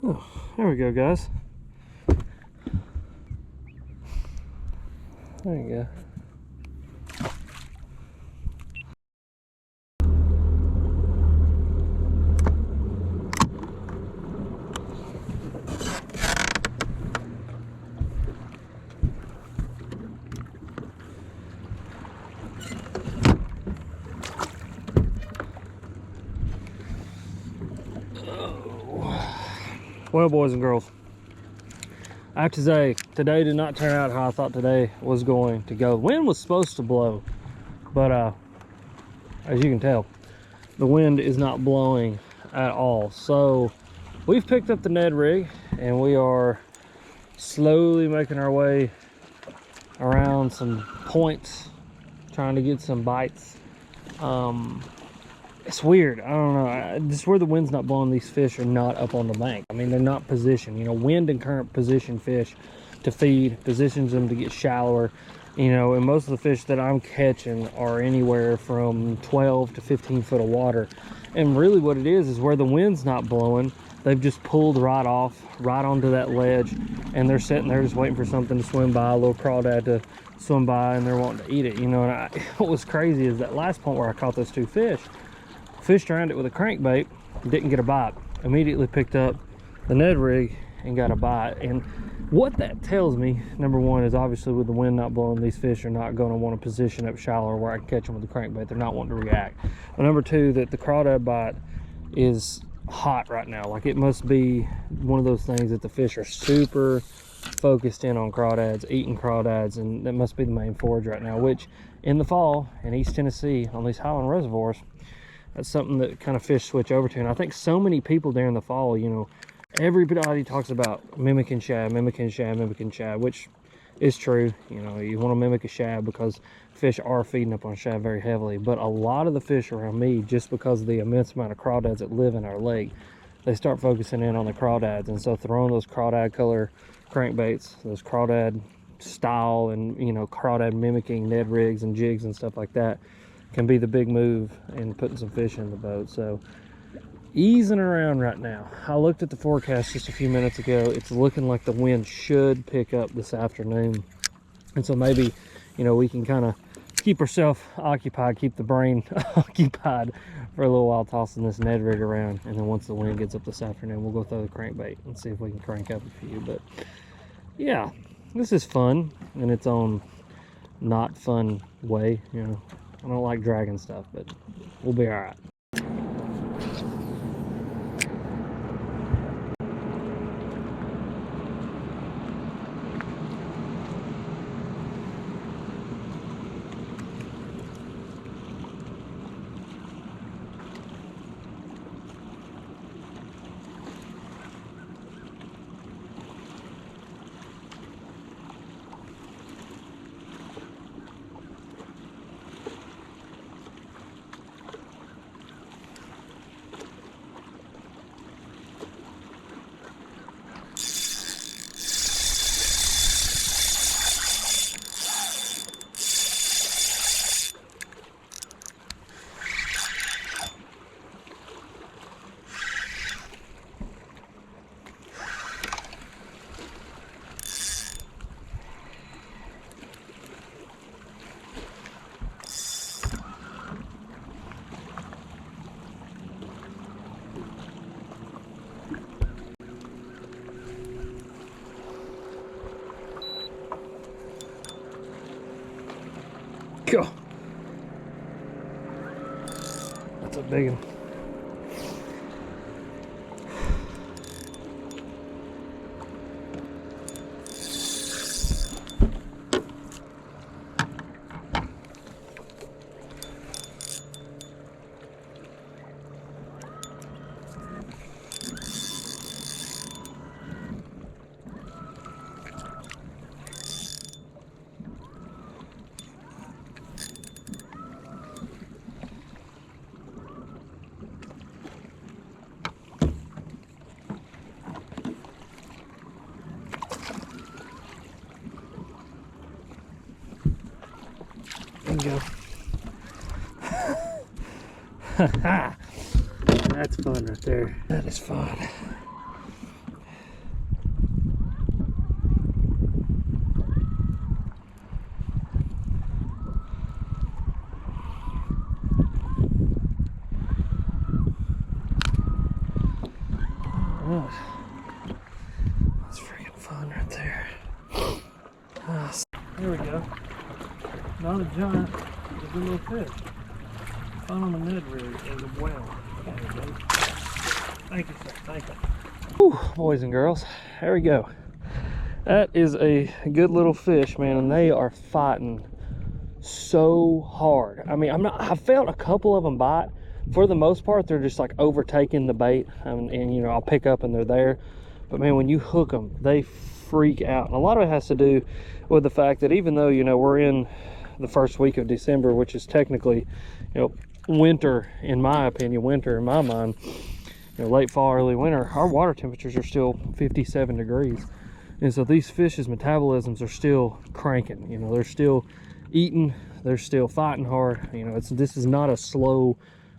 Oh, there we go, guys. There you go. Well, boys and girls, I have to say, today did not turn out how I thought today was going to go. The wind was supposed to blow, but as you can tell, the wind is not blowing at all. So we've picked up the Ned rig and we are slowly making our way around some points, trying to get some bites. It's weird, I don't know, just where the wind's not blowing, these fish are not up on the bank. I mean, they're not positioned. You know, wind and current position fish to feed, positions them to get shallower. You know, and most of the fish that I'm catching are anywhere from 12 to 15 foot of water. And really what it is where the wind's not blowing, they've just pulled right off, right onto that ledge, and they're sitting there just waiting for something to swim by, a little crawdad to swim by, and they're wanting to eat it, you know. And what was crazy is that last point where I caught those two fish, fished around it with a crankbait, didn't get a bite. Immediately picked up the Ned rig and got a bite. And what that tells me, number one, is obviously with the wind not blowing, these fish are not going to want to position up shallower where I can catch them with the crankbait. They're not wanting to react. But number two, that the crawdad bite is hot right now. Like, it must be one of those things that the fish are super focused in on crawdads, eating crawdads, and that must be the main forage right now, which in the fall in East Tennessee on these highland reservoirs, That's something that kind of fish switch over to. And I think so many people during the fall, you know, everybody talks about mimicking shad, which is true. You know, you want to mimic a shad because fish are feeding up on shad very heavily. But a lot of the fish around me, just because of the immense amount of crawdads that live in our lake, they start focusing in on the crawdads. And so throwing those crawdad color crankbaits, those crawdad style, and, you know, crawdad mimicking Ned rigs and jigs and stuff like that can be the big move in putting some fish in the boat. So easing around right now. I looked at the forecast just a few minutes ago. It's looking like the wind should pick up this afternoon, and so maybe, you know, we can kind of keep ourselves occupied, keep the brain occupied for a little while, tossing this Ned rig around. And then once the wind gets up this afternoon, we'll go throw the crankbait and see if we can crank up a few. But yeah, this is fun in its own not fun way. You know, I don't like dragging stuff, but we'll be all right. Go. That's a big one. Go. That's fun right there. That is fun. Alright. That's freaking fun right there. There we go. Not a giant, but a good little fish. Fun on the Ned rig as well. Thank you, sir. Thank you. Whew, boys and girls, there we go. That is a good little fish, man, and they are fighting so hard. I mean, I felt a couple of them bite. For the most part, they're just like overtaking the bait, and you know, I'll pick up and they're there. But man, when you hook them, they freak out. And a lot of it has to do with the fact that even though, you know, we're in the first week of December, which is technically, you know, winter in my opinion, winter in my mind, you know, late fall, early winter, our water temperatures are still 57 degrees. And so these fish's metabolisms are still cranking. You know, they're still eating, they're still fighting hard. You know, this is not a slow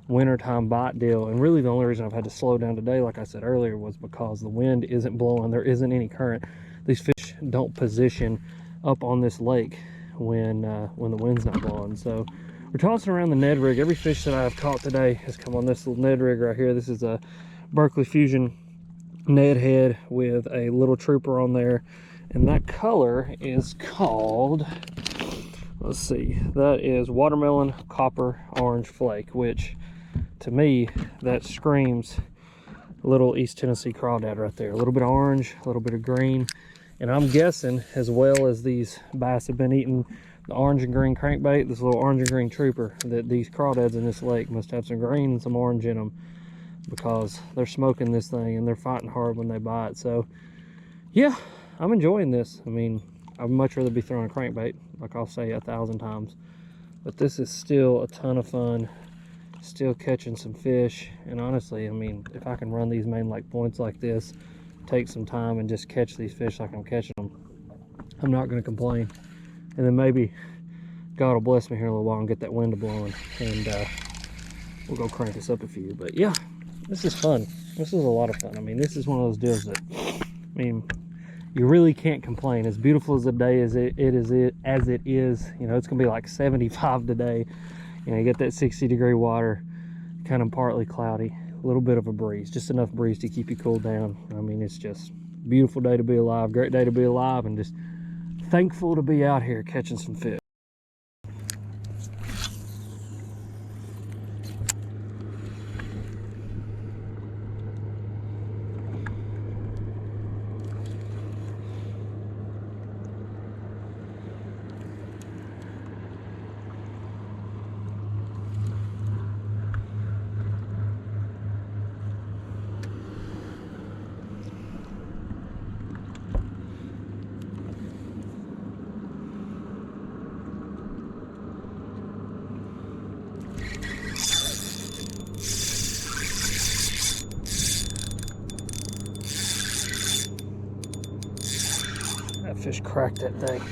wintertime bite deal. And really the only reason I've had to slow down today, like I said earlier, was because the wind isn't blowing, there isn't any current. These fish don't position up on this lake when the wind's not blowing. So we're tossing around the Ned rig. Every fish that I've caught today has come on this little Ned rig right here. This is a Berkley Fusion Ned head with a little trooper on there, and that color is called, let's see, that is watermelon copper orange flake, which to me that screams little East Tennessee crawdad right there. A little bit of orange, a little bit of green. And I'm guessing, as well as these bass have been eating the orange and green crankbait, this little orange and green trooper, that these crawdads in this lake must have some green and some orange in them, because they're smoking this thing and they're fighting hard when they bite. So yeah, I'm enjoying this. I mean, I'd much rather be throwing a crankbait, like I'll say 1,000 times, but this is still a ton of fun, still catching some fish. And honestly, I mean, if I can run these main lake points like this, take some time and just catch these fish like I'm catching them, I'm not going to complain. And then maybe God will bless me here in a little while and get that wind blowing, and we'll go crank this up a few. But yeah, this is fun. This is a lot of fun. I mean, this is one of those deals that, I mean, you really can't complain. As beautiful as the day as it is, you know, it's gonna be like 75 today. You know, you get that 60-degree water, kind of partly cloudy, a little bit of a breeze, just enough breeze to keep you cool down. I mean, it's just a beautiful day to be alive, great day to be alive, and just thankful to be out here catching some fish. That fish cracked that thing.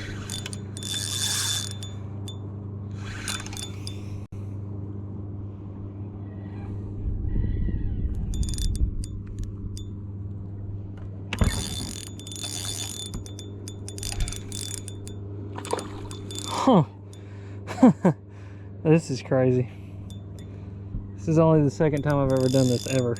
Huh. This is crazy. This is only the second time I've ever done this, ever.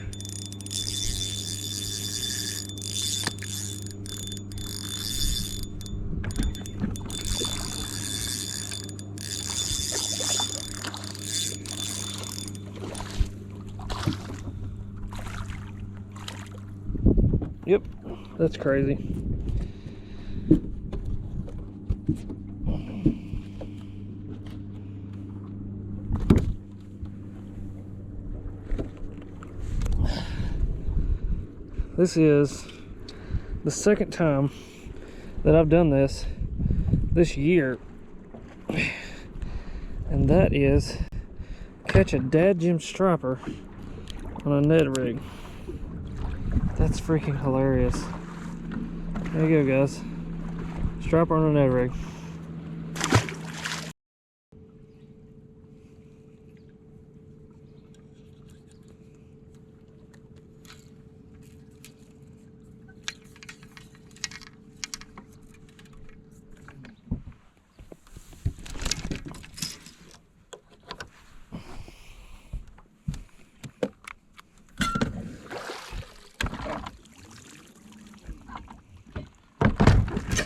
Yep, that's crazy. This is the second time that I've done this year, and that is catch a dadgum striper on a Ned rig. That's freaking hilarious. There you go, guys. Striper on a Ned rig.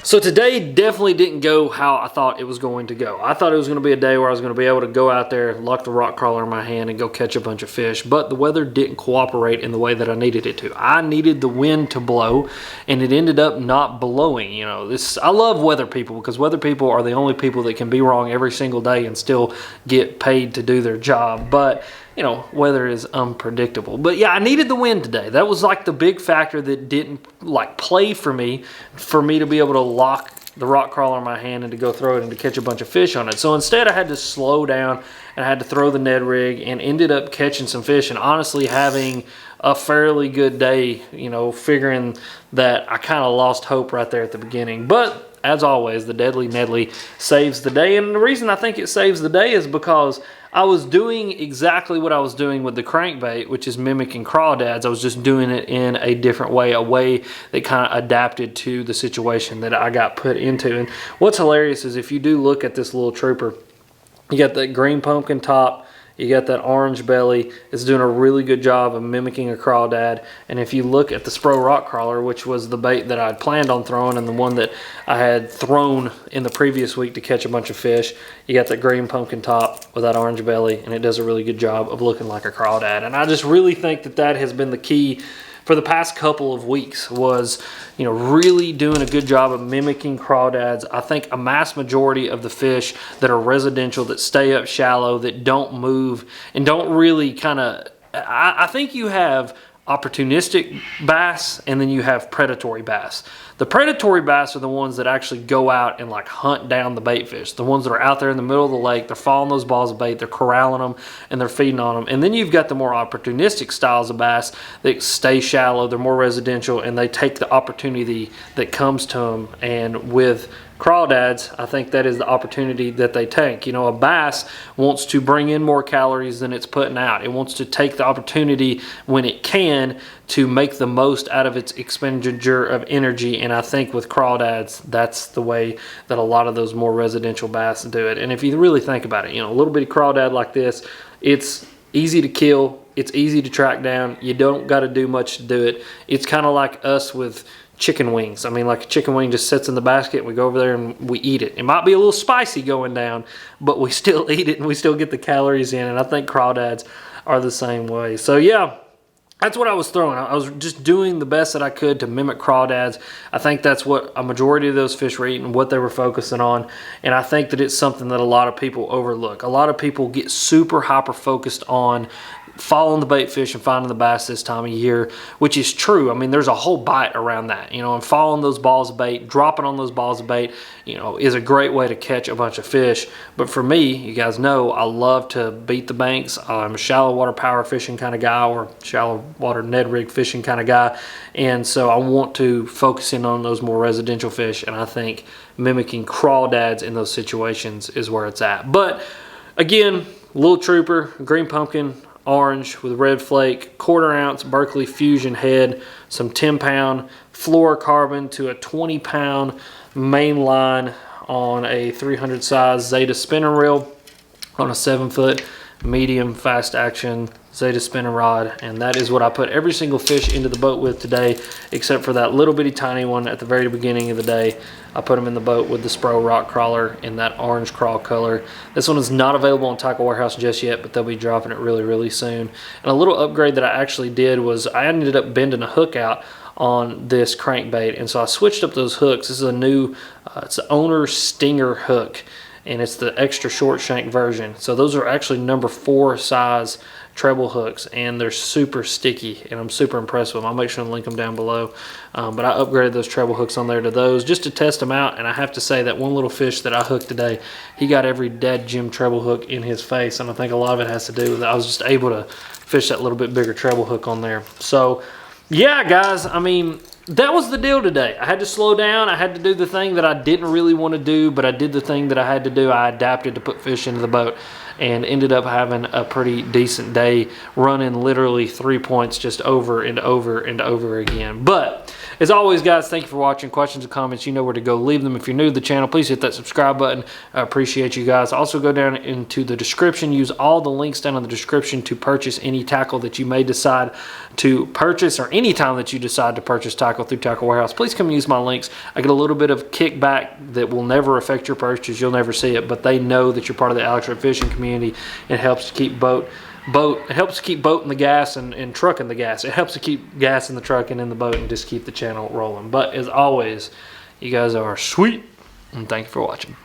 So today definitely didn't go how I thought it was going to go. I thought it was going to be a day where I was going to be able to go out there, lock the rock crawler in my hand, and go catch a bunch of fish. But the weather didn't cooperate in the way that I needed it to. I needed the wind to blow, and it ended up not blowing. You know, I love weather people, because weather people are the only people that can be wrong every single day and still get paid to do their job. But you know, weather is unpredictable. But yeah, I needed the wind today. That was like the big factor that didn't like play for me to be able to lock the rock crawler in my hand and to go throw it and to catch a bunch of fish on it. So instead I had to slow down and I had to throw the Ned rig, and ended up catching some fish and honestly having a fairly good day, you know, figuring that I kind of lost hope right there at the beginning. But as always, the Deadly Nedley saves the day. And the reason I think it saves the day is because I was doing exactly what I was doing with the crankbait, which is mimicking crawdads. I was just doing it in a different way, a way that kind of adapted to the situation that I got put into. And what's hilarious is if you do look at this little trooper, you got that green pumpkin top, you got that orange belly. It's doing a really good job of mimicking a crawdad. And if you look at the Spro rock crawler, which was the bait that I had planned on throwing and the one that I had thrown in the previous week to catch a bunch of fish, you got that green pumpkin top with that orange belly, and it does a really good job of looking like a crawdad. And I just really think that that has been the key for the past couple of weeks was, you know, really doing a good job of mimicking crawdads. I think a mass majority of the fish that are residential, that stay up shallow, that don't move and don't really kind of, I think you have opportunistic bass and then you have predatory bass. The predatory bass are the ones that actually go out and like hunt down the bait fish. The ones that are out there in the middle of the lake, they're following those balls of bait, they're corralling them and they're feeding on them. And then you've got the more opportunistic styles of bass that stay shallow, they're more residential, and they take the opportunity that comes to them. And with crawdads, I think that is the opportunity that they take. You know, a bass wants to bring in more calories than it's putting out. It wants to take the opportunity when it can to make the most out of its expenditure of energy. And I think with crawdads, that's the way that a lot of those more residential bass do it. And if you really think about it, you know, a little bitty crawdad like this, it's easy to kill, it's easy to track down, you don't got to do much to do it. It's kind of like us with chicken wings. I mean, like a chicken wing just sits in the basket, we go over there and we eat it. It might be a little spicy going down, but we still eat it and we still get the calories in. And I think crawdads are the same way. So yeah, that's what I was throwing. I was just doing the best that I could to mimic crawdads. I think that's what a majority of those fish were eating, what they were focusing on. And I think that it's something that a lot of people overlook. A lot of people get super hyper focused on following the bait fish and finding the bass this time of year, which is true. I mean, there's a whole bite around that, you know, and following those balls of bait, dropping on those balls of bait, you know, is a great way to catch a bunch of fish. But for me, you guys know, I love to beat the banks. I'm a shallow water power fishing kind of guy, or shallow water Ned Rig fishing kind of guy. And so I want to focus in on those more residential fish. And I think mimicking crawdads in those situations is where it's at. But again, little trooper, green pumpkin, orange with red flake, 1/4 ounce Berkley Fusion head, some 10-pound fluorocarbon to a 20-pound main line on a 300 size Zeta spinning reel on a 7-foot medium fast action Zeta spinning rod. And that is what I put every single fish into the boat with today, except for that little bitty tiny one at the very beginning of the day. I put them in the boat with the Spro rock crawler in that orange crawl color. This one is not available on Tackle Warehouse just yet, but they'll be dropping it really, really soon. And a little upgrade that I actually did was I ended up bending a hook out on this crankbait, and so I switched up those hooks. This is a new, it's the Owner Stinger hook, and it's the extra short shank version. So those are actually number 4 size treble hooks, and they're super sticky, and I'm super impressed with them. I'll make sure to link them down below. But I upgraded those treble hooks on there to those just to test them out. And I have to say that one little fish that I hooked today, he got every dead Jim treble hook in his face, and I think a lot of it has to do with it. I was just able to fish that little bit bigger treble hook on there. So yeah, guys, I mean, that was the deal today. I had to slow down. I had to do the thing that I didn't really want to do, but I did the thing that I had to do. I adapted to put fish into the boat and ended up having a pretty decent day, running literally 3 points just over and over and over again. But as always, guys, thank you for watching. Questions and comments, you know where to go leave them. If you're new to the channel, please hit that subscribe button. I appreciate you guys. Also, go down into the description. Use all the links down in the description to purchase any tackle that you may decide to purchase, or any time that you decide to purchase tackle through Tackle Warehouse. Please come use my links. I get a little bit of kickback that will never affect your purchase. You'll never see it, but they know that you're part of the Alex Rig Fishing community. It helps to keep it helps to keep boating the gas and trucking the gas. It helps to keep gas in the truck and in the boat and just keep the channel rolling. But as always, you guys are sweet, and thank you for watching.